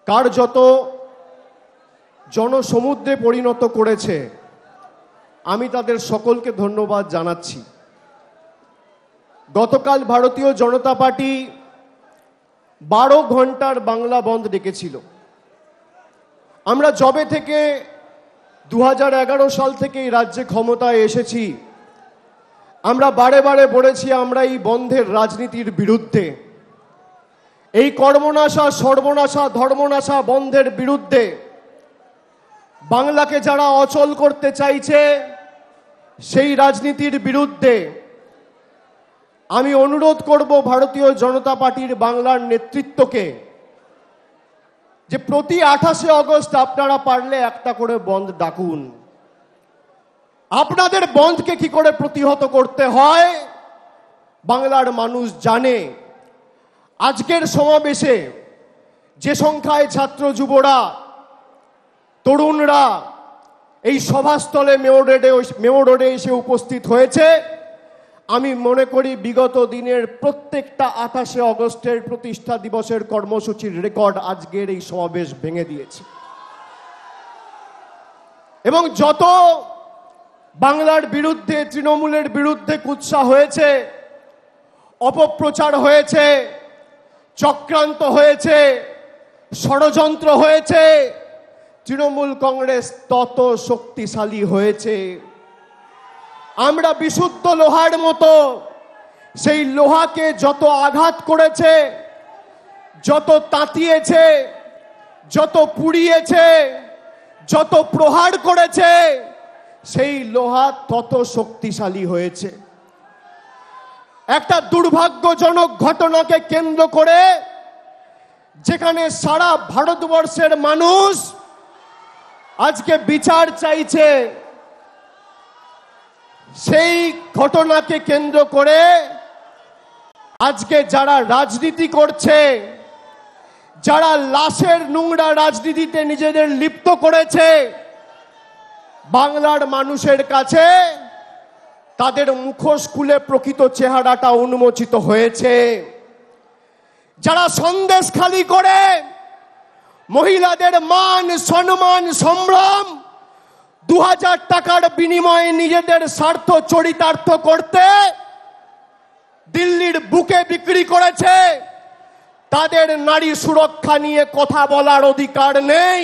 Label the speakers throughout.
Speaker 1: কার্যত জনসমুদ্রে পরিণত করেছে, আমি তাদের সকলকে ধন্যবাদ জানাচ্ছি। গতকাল ভারতীয় জনতা পার্টি 12 ঘন্টার বাংলা বন্ধ ডেকেছিল। আমরা জবে থেকে 2011 সাল থেকে এই রাজ্যে ক্ষমতায় এসেছি, আমরা বারে বারে বলেছি আমরা এই বন্ধের রাজনীতির বিরুদ্ধে, এই কর্মনাশা সর্বনাশা ধর্মনাশা বন্ধের বিরুদ্ধে। বাংলাকে যারা অচল করতে চাইছে সেই রাজনীতির বিরুদ্ধে। আমি অনুরোধ করব ভারতীয় জনতা পার্টির বাংলার নেতৃত্বকে যে প্রতি 28শে আগস্ট আপনারা পারলে একটা করে বন্ধ ডাকুন। আপনাদের বন্ধকে কি করে প্রতিহত করতে হয় বাংলার মানুষ জানে। আজকের সমাবেশে যে সংখ্যায় ছাত্র যুবরা তরুণরা এই সভাস্থলে মেয়র রোডে এসে উপস্থিত হয়েছে, আমি মনে করি বিগত দিনের প্রত্যেকটা 28শে আগস্টের প্রতিষ্ঠা দিবসের কর্মসূচির রেকর্ড আজকের এই সমাবেশ ভেঙে দিয়েছে। এবং যত বাংলার বিরুদ্ধে তৃণমূলের বিরুদ্ধে কুৎসা হয়েছে, অপপ্রচার হয়েছে, চক্রান্ত হয়েছে, ষড়যন্ত্র হয়েছে, তৃণমূল কংগ্রেস তত শক্তিশালী হয়েছে। আমরা বিশুদ্ধ লোহার মতো সেই লোহাকে যত আঘাত করেছে, যত তাতিয়েছে, যত পুড়িয়েছে, যত প্রহার করেছে, সেই লোহা তত শক্তিশালী হয়েছে। একটা দুর্ভাগ্যজনক ঘটনাকে কেন্দ্র করে যেখানে সারা ভারতবর্ষের মানুষ আজকে বিচার চাইছে, সেই ঘটনাকে কেন্দ্র করে আজকে যারা রাজনীতি করছে, যারা লাশের নোংরা রাজনীতিতে নিজেদের লিপ্ত করেছে, বাংলার মানুষের কাছে তাদের মুখোশ খুলে প্রকৃত চেহারাটা উন্মোচিত হয়েছে। যারা সন্দেশখালি করে মহিলাদের মান সম্মান সম্ভ্রম 2000 টাকার বিনিময়ে নিজেদের স্বার্থ চরিতার্থ করতে দিল্লির বুকে বিক্রি করেছে, তাদের নারী সুরক্ষা নিয়ে কথা বলার অধিকার নেই।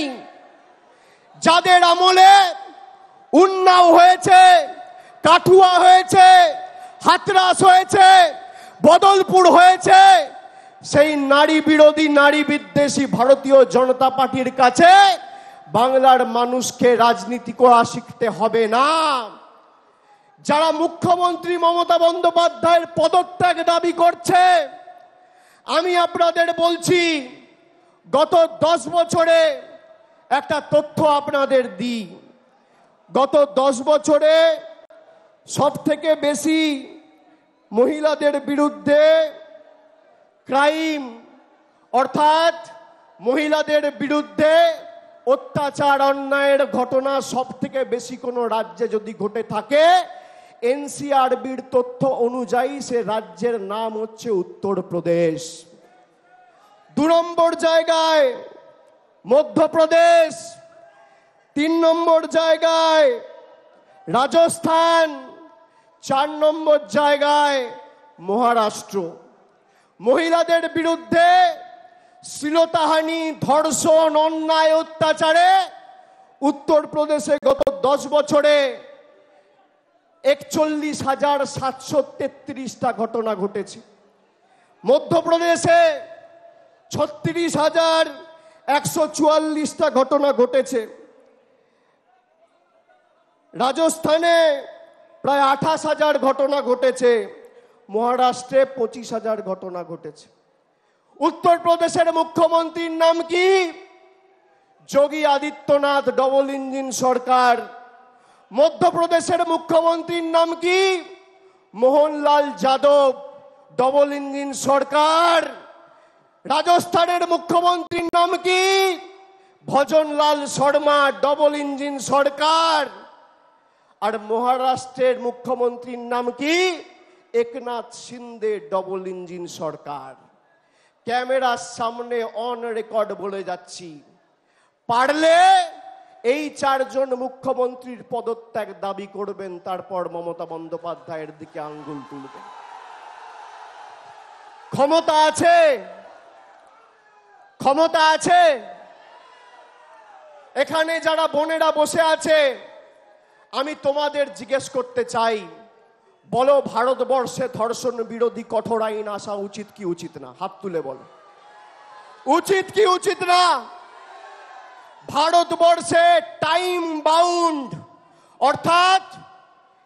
Speaker 1: যাদের আমলে উন্নাও হয়েছে, কাঠুয়া হয়েছে, হাতরাস হয়েছে, বদলপুর হয়েছে, সেই নারী বিরোধী নারী বিদ্বেষী ভারতীয় জনতা পার্টির কাছে বাংলার মানুষকে রাজনীতি করা শিখতে হবে না। যারা মুখ্যমন্ত্রী মমতা বন্দ্যোপাধ্যায়ের পদত্যাগ দাবি করছে, আমি আপনাদের বলছি গত 10 বছরে একটা তথ্য আপনাদের দিই। গত 10 বছরে সব থেকে বেশি মহিলাদের বিরুদ্ধে ক্রাইম অর্থাৎ মহিলাদের বিরুদ্ধে অত্যাচার অন্যায়ের ঘটনা সব থেকে বেশি কোনো রাজ্যে যদি ঘটে থাকে, এনসিআরবির তথ্য অনুযায়ী সে রাজ্যের নাম হচ্ছে উত্তরপ্রদেশ। 2 নম্বর জায়গায় মধ্যপ্রদেশ, 3 নম্বর জায়গায় রাজস্থান, 4 নম্বর জায়গায় মহারাষ্ট্র। মহিলাদের বিরুদ্ধে শ্লীলতাহানি, ধর্ষণ, অন্যায়, অত্যাচারে উত্তরপ্রদেশে গত 10 বছরে 41,733টা ঘটনা ঘটেছে। মধ্যপ্রদেশে 36,144টা ঘটনা ঘটেছে। রাজস্থানে প্রায় 28,000 ঘটনা ঘটেছে। মহারাষ্ট্রে 25,000 ঘটনা ঘটেছে। উত্তরপ্রদেশের মুখ্যমন্ত্রীর নাম কি? যোগী আদিত্যনাথ, ডবল ইঞ্জিন সরকার। মধ্যপ্রদেশের মুখ্যমন্ত্রীর নাম কি? মোহনলাল যাদব, ডবল ইঞ্জিন সরকার। রাজস্থানের মুখ্যমন্ত্রীর নাম কি? ভজনলাল শর্মা, ডবল ইঞ্জিন সরকার। আর মহারাষ্ট্রের মুখ্যমন্ত্রীর নাম কি? একনাথ শিন্দে, ডবল ইঞ্জিন সরকার। ক্যামেরার সামনে অন রেকর্ড বলে যাচ্ছি, পারলে এই 4 জন মুখ্যমন্ত্রীর পদত্যাগ দাবি করবেন, তারপর মমতা বন্দ্যোপাধ্যায়ের দিকে আঙ্গুল তুলবেন। ক্ষমতা আছে, ক্ষমতা আছে। এখানে যারা বোনেরা বসে আছে, আমি তোমাদের জিজ্ঞেস করতে চাই, বলো ভারতবর্ষে ধর্ষণ বিরোধী কঠোর আইন আসা উচিত কি উচিত না? হাত তুলে বলো, উচিত কি উচিত না? ভারতবর্ষে টাইম বাউন্ড, অর্থাৎ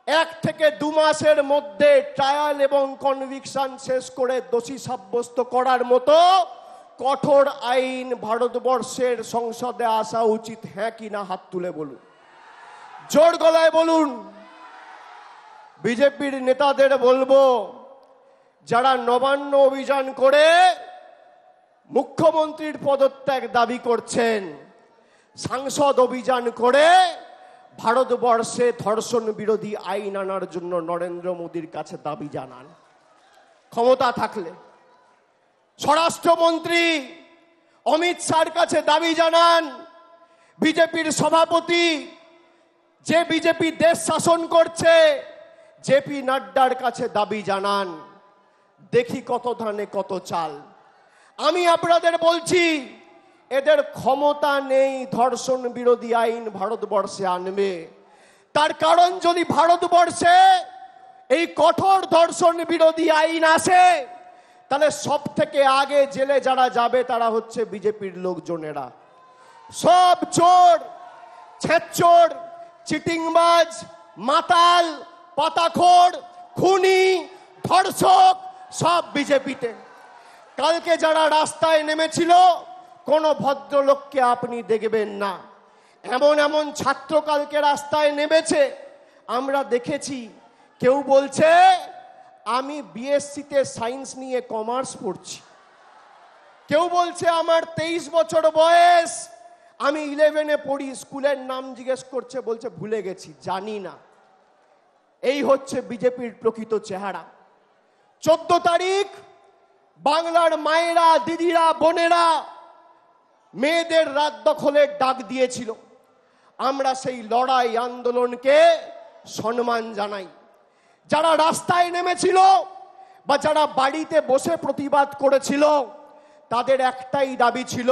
Speaker 1: 1 থেকে 2 মাসের মধ্যে ট্রায়াল এবং কনভিকশন শেষ করে দোষী সাব্যস্ত করার মতো কঠোর আইন ভারতবর্ষের সংসদে আসা উচিত, হ্যাঁ কি না? হাত তুলে বলুন, জোর গলায় বলুন। বিজেপির নেতাদের বলবো, যারা নবান্ন অভিযান করে মুখ্যমন্ত্রীর পদত্যাগ দাবি করছেন, সাংসদ অভিযান করে ভারতবর্ষে ধর্ষণ বিরোধী আইন আনার জন্য নরেন্দ্র মোদীর কাছে দাবি জানান। ক্ষমতা থাকলে স্বরাষ্ট্রমন্ত্রী অমিত শাহর কাছে দাবি জানান। বিজেপির সভাপতি, যে বিজেপি দেশ শাসন করছে, জেপি নাড্ডার কাছে দাবি জানান। দেখি কত ধানে কত চাল। আমি আপনাদের বলছি, এদের ক্ষমতা নেই ধর্ষণ বিরোধী আইন ভারতবর্ষে আনবে। তার কারণ, যদি ভারতবর্ষে এই কঠোর ধর্ষণ বিরোধী আইন আসে, তাহলে সব থেকে আগে জেলে যারা যাবে তারা হচ্ছে বিজেপির লোকজনেরা। সব চোর, ছেচোর, চিটিংবাজ, মাতাল, পাতাখোর, খুনি, ধর্ষক সব বিজেপিতে। কালকে যারা রাস্তায় নেমেছিল, কোনো ভদ্রলোককে আপনি দেখবেন না। এমন এমন ছাত্র কালকে রাস্তায় নেমেছে, আমরা দেখেছি। কেউ বলছে আমি বিএসসিতে সায়েন্স নিয়ে কমার্স পড়ছি, কেউ বলছে আমার 23 বছর বয়স, আমি 11-এ পড়ি। স্কুলের নাম জিজ্ঞেস করছে, বলছে ভুলে গেছি, জানি না। এই হচ্ছে বিজেপির প্রকৃত চেহারা। 14 তারিখ বাংলার মায়েরা, দিদিরা, বোনেরা মেয়েদের রাত দখলের ডাক দিয়েছিল। আমরা সেই লড়াই আন্দোলনকে সম্মান জানাই। যারা রাস্তায় নেমেছিল বা যারা বাড়িতে বসে প্রতিবাদ করেছিল, তাদের একটাই দাবি ছিল,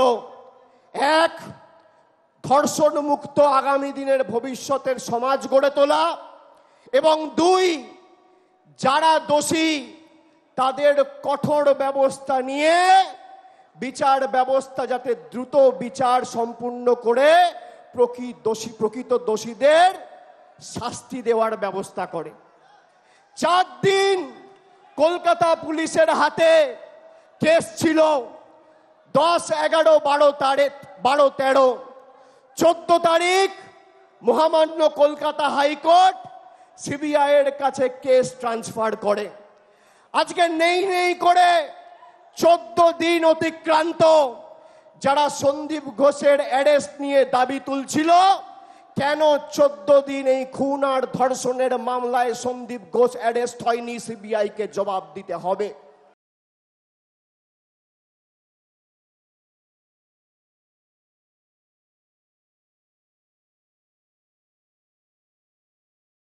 Speaker 1: 1, ধর্ষণ মুক্ত আগামী দিনের ভবিষ্যতের সমাজ গড়ে তোলা, এবং 2, যারা দোষী তাদের কঠোর ব্যবস্থা নিয়ে বিচার ব্যবস্থা যাতে দ্রুত বিচার সম্পূর্ণ করে প্রকৃত দোষীদের শাস্তি দেওয়ার ব্যবস্থা করে। 4 দিন কলকাতা পুলিশের হাতে কেস ছিল, 10, 11, 12, 13। 14 তারিখ মহামান্য কলকাতা হাইকোর্ট সিবিআই এর কাছে কেস ট্রান্সফার করে। আজকে নেই করে 14 দিন অতিক্রান্ত। যারা সন্দীপ ঘোষের অ্যারেস্ট নিয়ে দাবি তুলছিল, কেন 14 দিন এই খুন আর ধর্ষণের মামলায় সন্দীপ ঘোষ অ্যারেস্ট হয়নি? সিবিআই কে জবাব দিতে হবে।